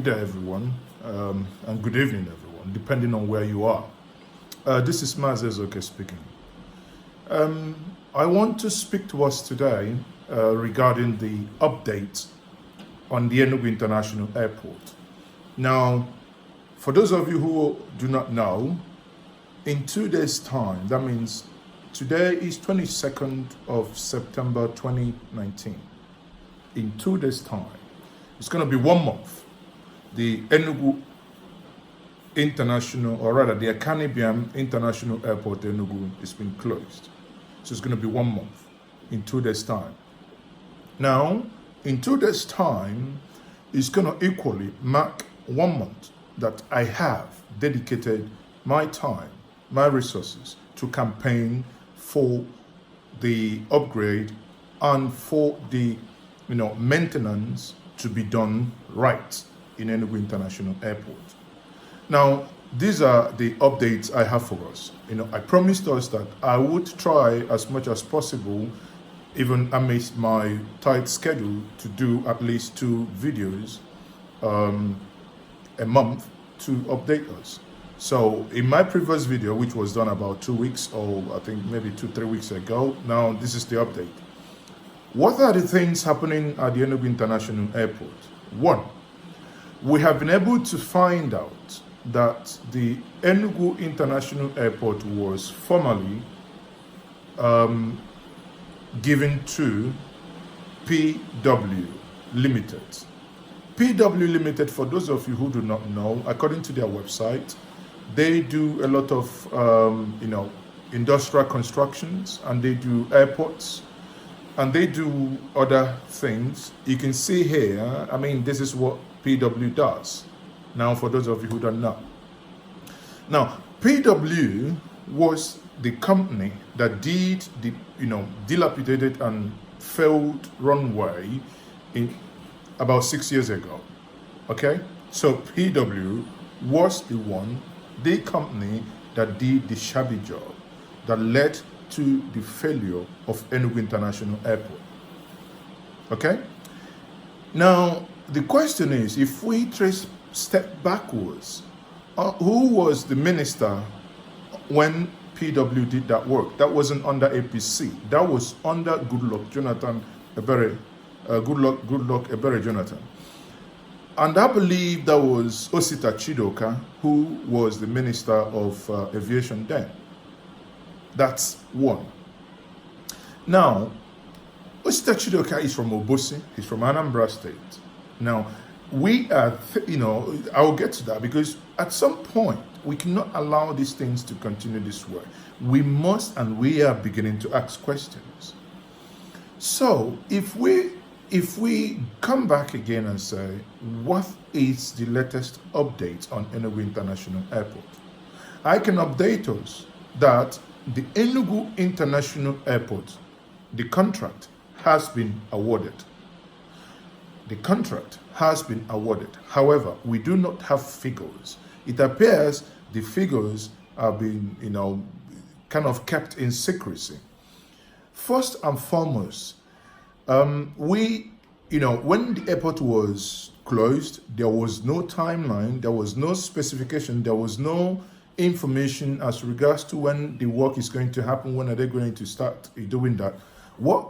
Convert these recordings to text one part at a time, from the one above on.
day, everyone, and good evening, everyone, depending on where you are. This is Mazezoke speaking. I want to speak to us today regarding the update on the Enugu International Airport. Now, for those of you who do not know, in 2 days' time, that means today is 22nd of September 2019. In 2 days' time, it's going to be 1 month. The Enugu International, or rather the Akanibiam International Airport, Enugu, has been closed. So it's going to be 1 month in 2 days' time. Now, in 2 days' time, it's going to equally mark 1 month that I have dedicated my time, my resources to campaign for the upgrade and for the maintenance to be done right in Enugu International Airport. Now, these are the updates I have for us. I promised us that I would try as much as possible, even amidst my tight schedule, to do at least 2 videos a month to update us. So in my previous video, which was done about 2 weeks, or I think maybe 2-3 weeks ago, now this is the update. What are the things happening at the Enugu International Airport? 1, we have been able to find out that the Enugu International Airport was formerly given to PW Limited. PW Limited, for those of you who do not know, according to their website, they do a lot of industrial constructions, and they do airports, and they do other things. You can see here, this is what PW does. Now, for those of you who don't know. Now, PW was the company that did the, dilapidated and failed runway in about 6 years ago. Okay? So PW was the company that did the shabby job that led to the failure of Enugu International Airport. Okay? Now, the question is, if we trace step backwards, who was the minister when PW did that work? That wasn't under APC. That was under Goodluck Ebere Jonathan. And I believe that was Osita Chidoka, who was the Minister of Aviation then. That's 1. Now, Osita Chidoka is from Obosi. He's from Anambra State. Now, we are, I'll get to that, because at some point, we cannot allow these things to continue this way. We must, and we are beginning to ask questions. So, if we come back again and say, what is the latest update on Enugu International Airport? I can update us that the Enugu International Airport, the contract has been awarded. The contract has been awarded. However, we do not have figures. It appears the figures have been, kind of kept in secrecy. First and foremost, when the airport was closed, there was no timeline, there was no specification, there was no information as regards to when the work is going to happen, when are they going to start doing that. What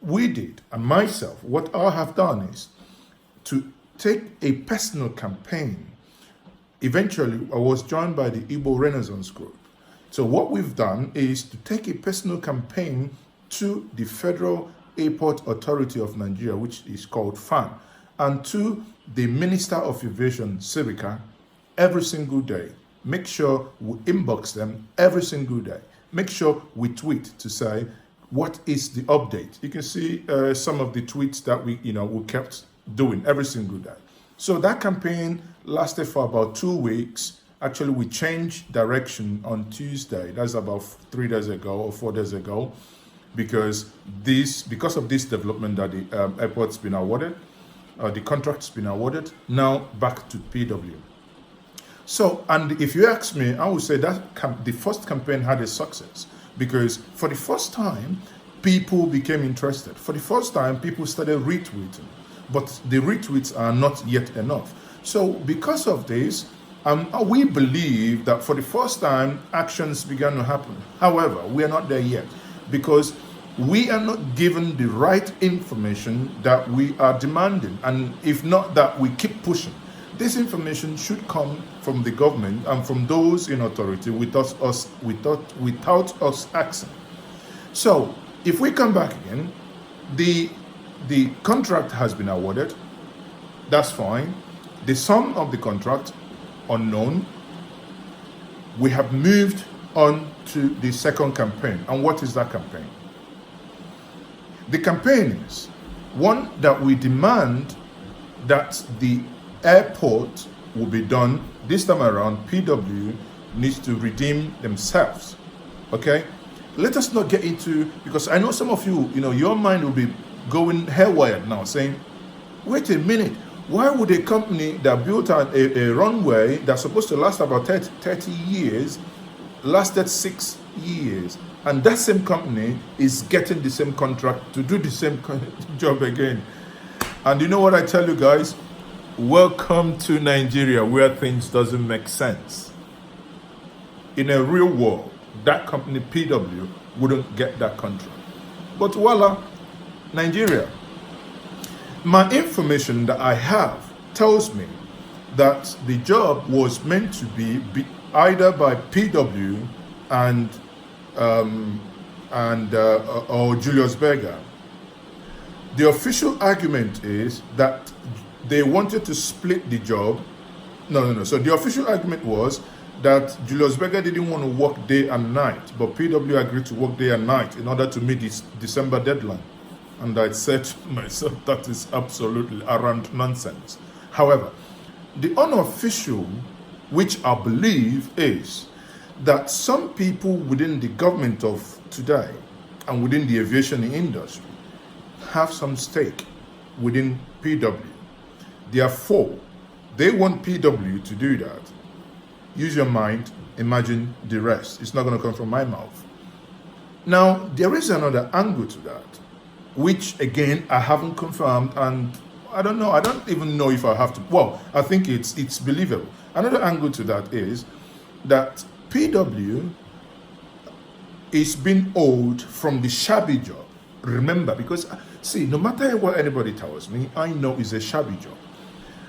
we did, and myself, what I have done is to take a personal campaign. Eventually, I was joined by the Igbo Renaissance Group. So what we've done is to take a personal campaign to the Federal Airport Authority of Nigeria, which is called FAN, and to the Minister of Aviation, Sirika, every single day. Make sure we inbox them every single day. Make sure we tweet to say, what is the update? You can see some of the tweets that we kept doing every single day. So that campaign lasted for about 2 weeks. Actually, we changed direction on Tuesday. That's about 3 days ago or 4 days ago, because of this development that the airport's been awarded, the contract's been awarded. Now back to PW. So, and if you ask me, I would say that the first campaign had a success, because for the first time, people became interested. For the first time, people started retweeting, but the retweets are not yet enough. So because of this, we believe that for the first time, actions began to happen. However, we are not there yet because we are not given the right information that we are demanding. And if not that, we keep pushing. This information should come from the government and from those in authority without us asking. So if we come back again, the contract has been awarded. That's fine. The sum of the contract, unknown. We have moved on to the second campaign. And what is that campaign? The campaign is one that we demand that the airport will be done. This time around, PW needs to redeem themselves. Okay? Let us not get into, because I know some of you, your mind will be going haywire now, saying, wait a minute, why would a company that built a runway that's supposed to last about 30 years, lasted 6 years, and that same company is getting the same contract to do the same job again? And you know what I tell you guys? Welcome to Nigeria, where things doesn't make sense. In a real world, that company, PW, wouldn't get that contract. But voila, Nigeria. My information that I have tells me that the job was meant to be either by PW or Julius Berger. The official argument is that they wanted to split the job. No. So the official argument was that Julius Berger didn't want to work day and night, but PW agreed to work day and night in order to meet this December deadline. And I said to myself, that is absolutely arrant nonsense. However, the unofficial, which I believe, is that some people within the government of today and within the aviation industry have some stake within PW. Therefore, they want PW to do that. Use your mind, imagine the rest. It's not going to come from my mouth. Now, there is another angle to that, which again, I haven't confirmed, and I don't know. I don't even know if I have to. Well, I think it's believable. Another angle to that is that PW is being owed from the shabby job. Remember, because see, no matter what anybody tells me, I know it's a shabby job.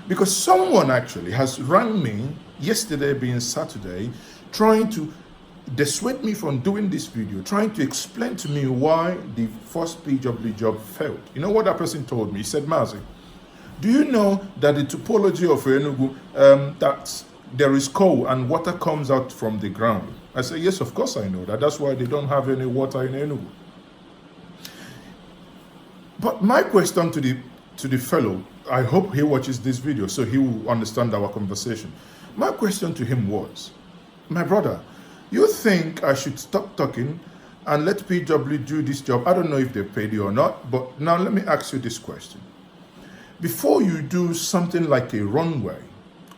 Because someone actually has rang me yesterday, being Saturday, trying to dissuade me from doing this video, trying to explain to me why the first PW job failed. You know what that person told me? He said, Mazi, do you know that the topology of Enugu, that there is coal and water comes out from the ground? I said, yes, of course I know that. That's why they don't have any water in Enugu. But my question to the fellow, I hope he watches this video so he will understand our conversation. My question to him was, my brother, you think I should stop talking and let PW do this job? I don't know if they paid you or not, but now let me ask you this question. Before you do something like a runway,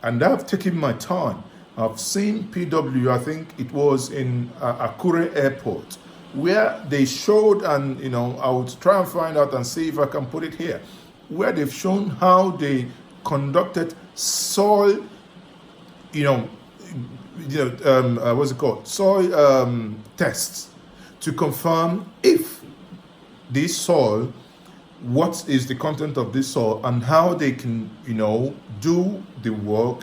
and I've taken my time, I've seen PW, I think it was in Akure Airport, where they showed, and I would try and find out and see if I can put it here, where they've shown how they conducted soil, what's it called? Soil tests to confirm if this soil, what is the content of this soil, and how they can, do the work,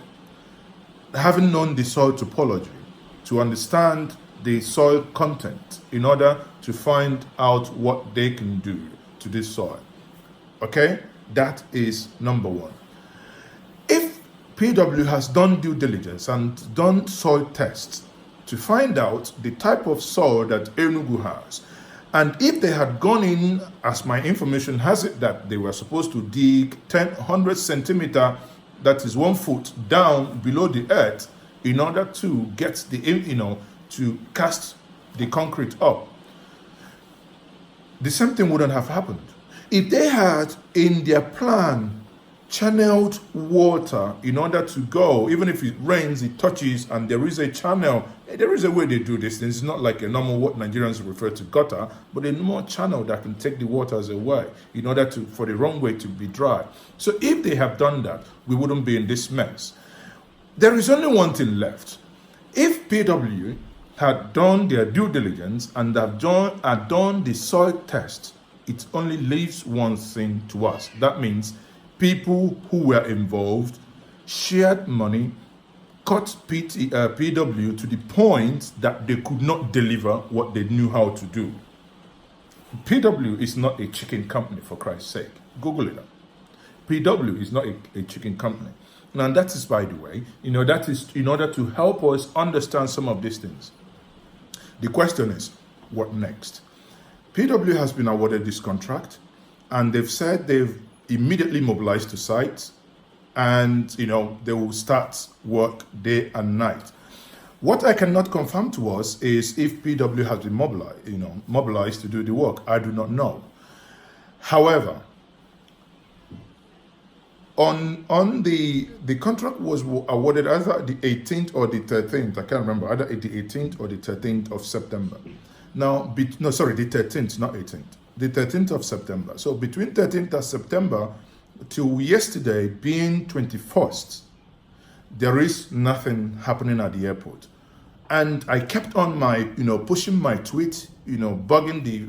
having known the soil topology, to understand the soil content in order to find out what they can do to this soil. Okay? That is number one. If PW has done due diligence and done soil tests to find out the type of soil that Enugu has, and if they had gone in, as my information has it, that they were supposed to dig 100 centimeter, that is 1 foot down below the earth, in order to get the, to cast the concrete up, the same thing wouldn't have happened. If they had in their plan channeled water in order to go. Even if it rains, it touches, and there is a channel. There is a way they do this. It's not like a normal, what Nigerians refer to, gutter, but a normal channel that can take the waters away in order for the runway to be dry. So if they have done that, we wouldn't be in this mess. There is only one thing left. If PW had done their due diligence and had done the soil test, it only leaves one thing to us. That means people who were involved shared money, cut PW to the point that they could not deliver what they knew how to do. PW is not a chicken company, for Christ's sake. Google it up. PW is not a chicken company. Now that is, by the way, that is in order to help us understand some of these things. The question is, what next? PW has been awarded this contract, and they've said they've immediately mobilized to site, and they will start work day and night. What I cannot confirm to us is if PW has been mobilized to do the work. I do not know. However, on the contract was awarded either the 18th or the 13th. I can't remember, either the 18th or the 13th of September. Now, the 13th, not 18th. The 13th of September. So between 13th of September till yesterday being 21st, there is nothing happening at the airport. And I kept on pushing my tweet, bugging the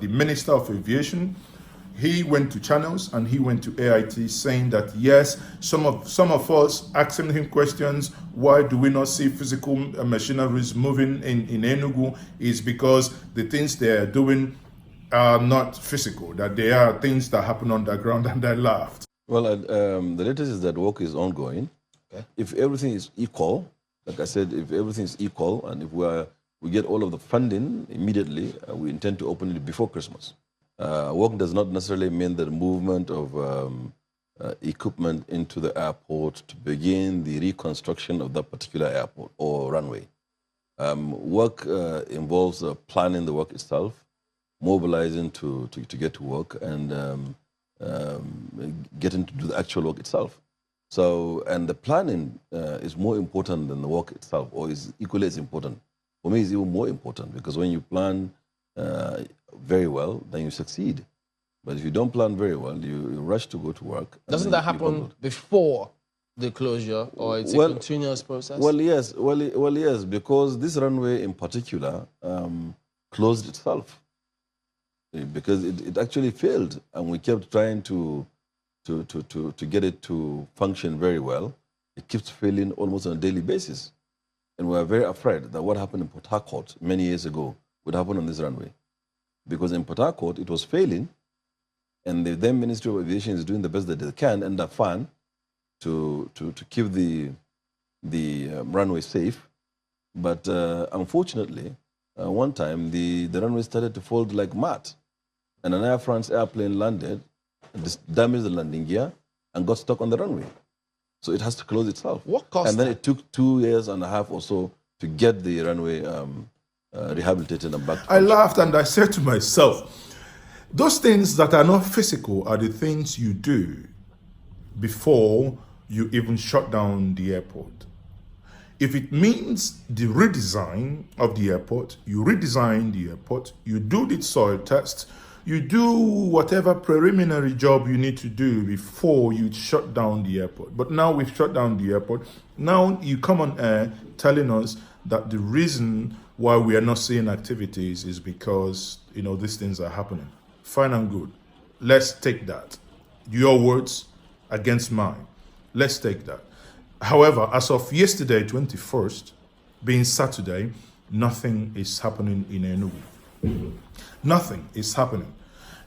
the Minister of Aviation. He went to channels and he went to AIT saying that yes, some of us asking him questions, why do we not see physical machineries moving in Enugu, is because the things they are doing are not physical, that they are things that happen underground, and I laughed. Well, the latest is that work is ongoing. Okay. If everything is equal, like I said, if everything is equal and if we get all of the funding immediately, we intend to open it before Christmas. Work does not necessarily mean the movement of equipment into the airport to begin the reconstruction of that particular airport or runway. Work involves planning the work itself, mobilizing to get to work, and getting to do the actual work itself. So, and the planning is more important than the work itself, or is equally as important. For me, it's even more important, because when you plan very well, then you succeed. But if you don't plan very well, you rush to go to work. Doesn't that happen before the closure, or it's a continuous process? Well, yes. Well, yes, because this runway in particular closed itself, because it actually failed, and we kept trying to get it to function very well. It keeps failing almost on a daily basis, and we are very afraid that what happened in Port Harcourt many years ago would happen on this runway. Because in Port Harcourt, it was failing, and the then Ministry of Aviation is doing the best that they can and are fine to keep the runway safe. But unfortunately, one time, the runway started to fold like mat, and an Air France airplane landed, damaged the landing gear, and got stuck on the runway. So it has to close itself. What cost? And then it took 2.5 years or so to get the runway rehabilitated and back. I laughed and I said to myself, those things that are not physical are the things you do before you even shut down the airport. If it means the redesign of the airport, you redesign the airport, you do the soil test, you do whatever preliminary job you need to do before you shut down the airport. But now we've shut down the airport. Now you come on air telling us that the reason why we are not seeing activities is because, these things are happening. Fine and good. Let's take that. Your words against mine. Let's take that. However, as of yesterday, 21st, being Saturday, nothing is happening in Enugu. Nothing is happening.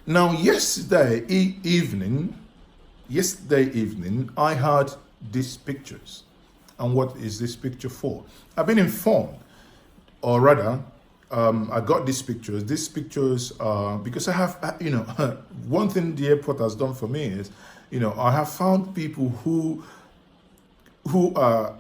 Now, yesterday evening, I had these pictures. And what is this picture for? I've been informed, or rather, I got these pictures. These pictures are because I have, one thing the airport has done for me is, I have found people who are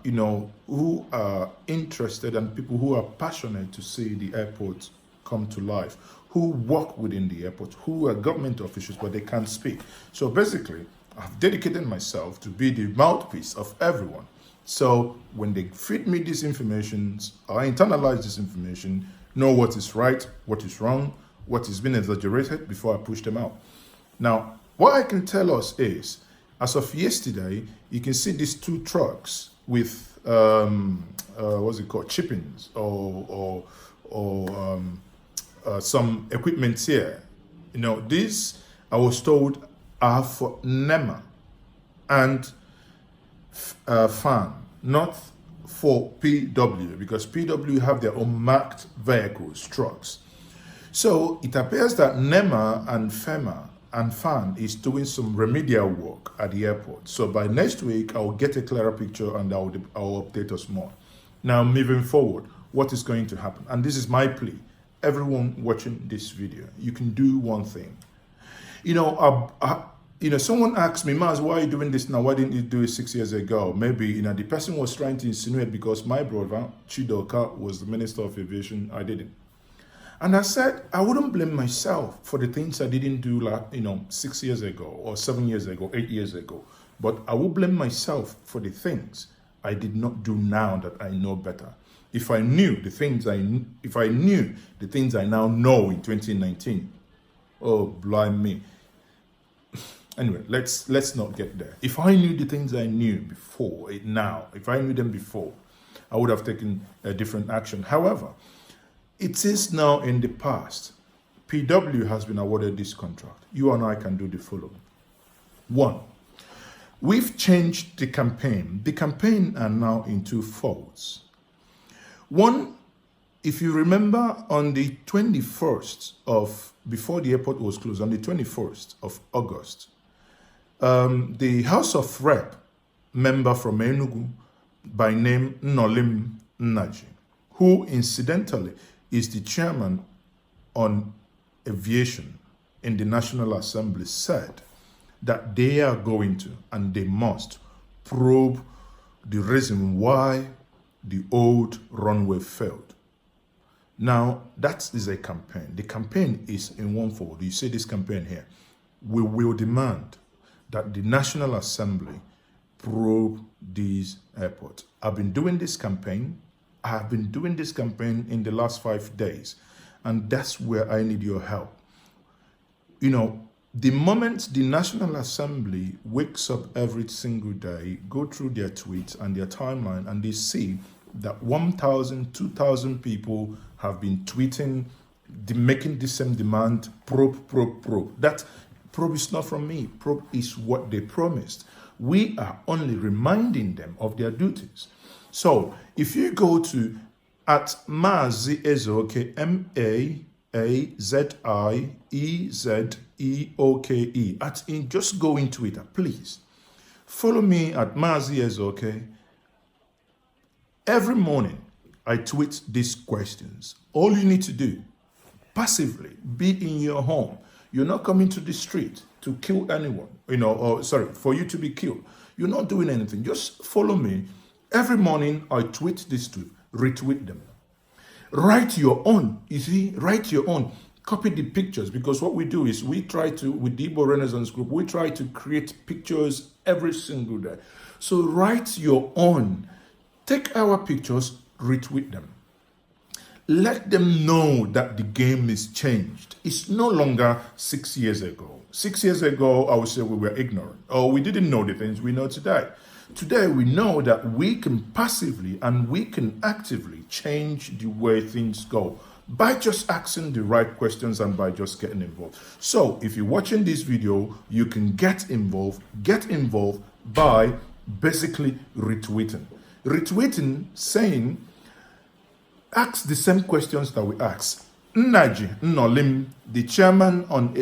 interested, and people who are passionate to see the airport come to life, who work within the airport, who are government officials, but they can't speak. So basically, I've dedicated myself to be the mouthpiece of everyone. So when they feed me these informations, I internalize this information, know what is right, what is wrong, what is being exaggerated before I push them out. Now, what I can tell us is, as of yesterday, you can see these 2 trucks with what's it called, chippings or some equipment here. You know, these, I was told, are for NEMA and FAN, not for PW, because PW have their own marked vehicles, trucks. So it appears that NEMA and FEMA and FAN is doing some remedial work at the airport. So by next week, I'll get a clearer picture and I'll update us more. Now, moving forward, what is going to happen? And this is my plea. Everyone watching this video, you can do one thing. You know, someone asked me, Maz, why are you doing this now? Why didn't you do it 6 years ago? Maybe, the person was trying to insinuate because my brother, Chidoka, was the Minister of Aviation. I didn't. And I said, I wouldn't blame myself for the things I didn't do, 6 years ago or 7 years ago, 8 years ago. But I will blame myself for the things I did not do now that I know better. If I knew the things I now know in 2019, oh, blind me. Anyway, let's not get there. If I knew the things I knew before, if I knew them before, I would have taken a different action. However, it is now in the past. PW has been awarded this contract. You and I can do the following. 1, we've changed the campaign. The campaign are now in 2 folds. 1, if you remember, on the 21st of, before the airport was closed, on the 21st of August, the House of Rep member from Enugu by name Nolim Nnaji, who incidentally is the chairman on aviation in the National Assembly, said that they are going to and they must probe the reason why the old runway failed. Now, that is a campaign. The campaign is in 1 fold. You see this campaign here. We will demand that the National Assembly probe these airports. I've been doing this campaign. I have been doing this campaign in the last 5 days, and that's where I need your help. The moment the National Assembly wakes up every single day, go through their tweets and their timeline, and they see that 1,000, 2,000 people have been tweeting, making the same demand, probe. That probe is not from me. Probe is what they promised. We are only reminding them of their duties. So if you go to at Mazi Ezeoke, MAZIEZEOKE, just go in Twitter, please. Follow me at Mazi Ezeoke. Every morning, I tweet these questions. All you need to do, passively, be in your home. You're not coming to the street to kill anyone, for you to be killed. You're not doing anything. Just follow me. Every morning, I tweet these two, retweet them. Write your own. You see, write your own. Copy the pictures, because what we do is we try to, with the Igbo Renaissance Group, we try to create pictures every single day. So write your own. Take our pictures, retweet them. Let them know that the game is changed. It's no longer 6 years ago. 6 years ago, I would say we were ignorant, or we didn't know the things we know today. Today, we know that we can passively and we can actively change the way things go by just asking the right questions and by just getting involved. So if you're watching this video, you can get involved by basically retweeting. Retweeting, saying, ask the same questions that we ask. Nnaji Nolim, the chairman on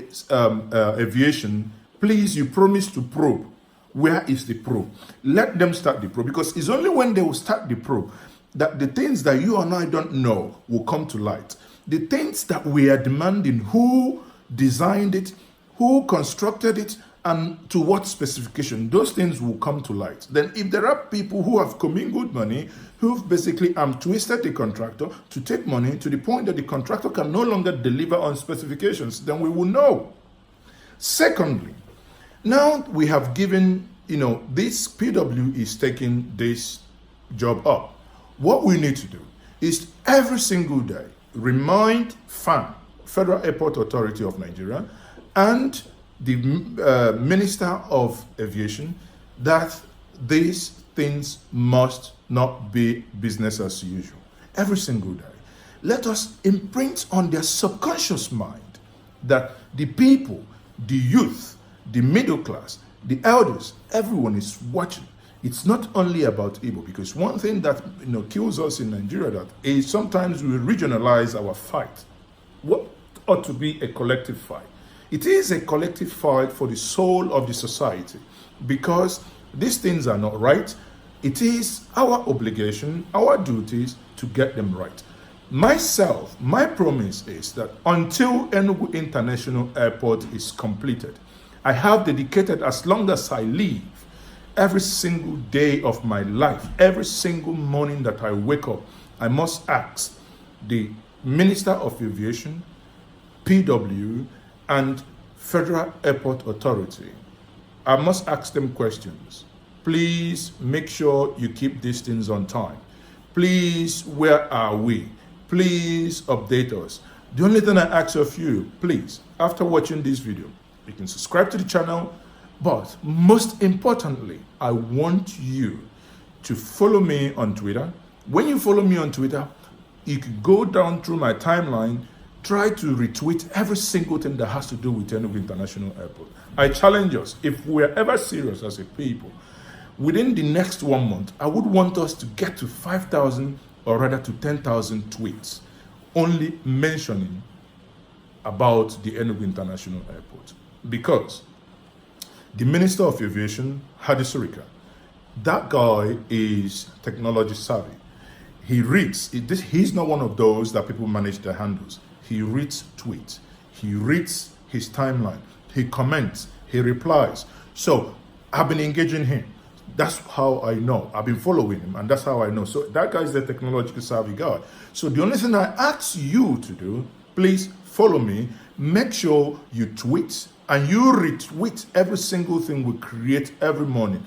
aviation, please, you promised to probe. Where is the probe? Let them start the probe, because it's only when they will start the probe that the things that you and I don't know will come to light. The things that we are demanding, who designed it, who constructed it, and to what specification, those things will come to light. Then if there are people who have commingled money, who've basically twisted the contractor to take money to the point that the contractor can no longer deliver on specifications, then we will know. Secondly, now we have given, this PW is taking this job up. What we need to do is every single day remind FAN, Federal Airport Authority of Nigeria, and the Minister of Aviation that these things must not be business as usual. Every single day. Let us imprint on their subconscious mind that the people, the youth, the middle class, the elders, everyone is watching. It's not only about Igbo, because one thing that kills us in Nigeria that is sometimes we regionalize our fight. What ought to be a collective fight? It is a collective fight for the soul of the society, because these things are not right. It is our obligation, our duties to get them right. Myself, my promise is that until Enugu International Airport is completed, I have dedicated, as long as I live, every single day of my life, every single morning that I wake up, I must ask the Minister of Aviation, PW, and Federal Airport Authority. I must ask them questions. Please make sure you keep these things on time. Please, where are we? Please update us. The only thing I ask of you, please, after watching this video, you can subscribe to the channel, but most importantly, I want you to follow me on Twitter. When you follow me on Twitter, you can go down through my timeline, try to retweet every single thing that has to do with Enugu International Airport. I challenge us, if we're ever serious as a people, within the next 1 month, I would want us to get to 5,000 or rather to 10,000 tweets only mentioning about the Enugu International Airport. Because the Minister of Aviation, Hadi Surika, that guy is technology savvy. He reads, he's not one of those that people manage their handles. He reads tweets, he reads his timeline, he comments, he replies. So I've been engaging him. That's how I know. I've been following him, and that's how I know. So that guy is the technologically savvy guy. So the only thing I ask you to do, please follow me, make sure you tweet, and you retweet every single thing we create every morning.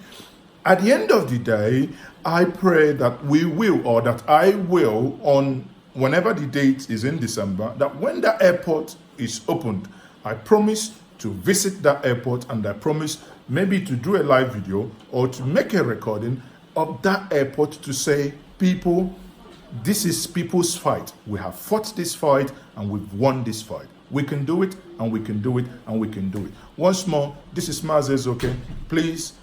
At the end of the day, I pray that we will, or that I will, on whenever the date is in December, that when the airport is opened, I promise to visit that airport, and I promise maybe to do a live video or to make a recording of that airport to say, people, this is people's fight. We have fought this fight and we've won this fight. We can do it, and we can do it, and we can do it. Once more, this is Maazị Ezeoke. Please,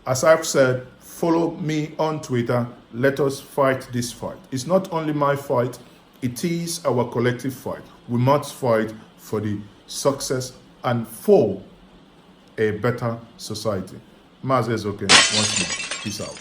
as I've said, follow me on Twitter. Let us fight this fight. It's not only my fight, it is our collective fight. We must fight for the success and for a better society. Maazị Ezeoke, once more. Peace out.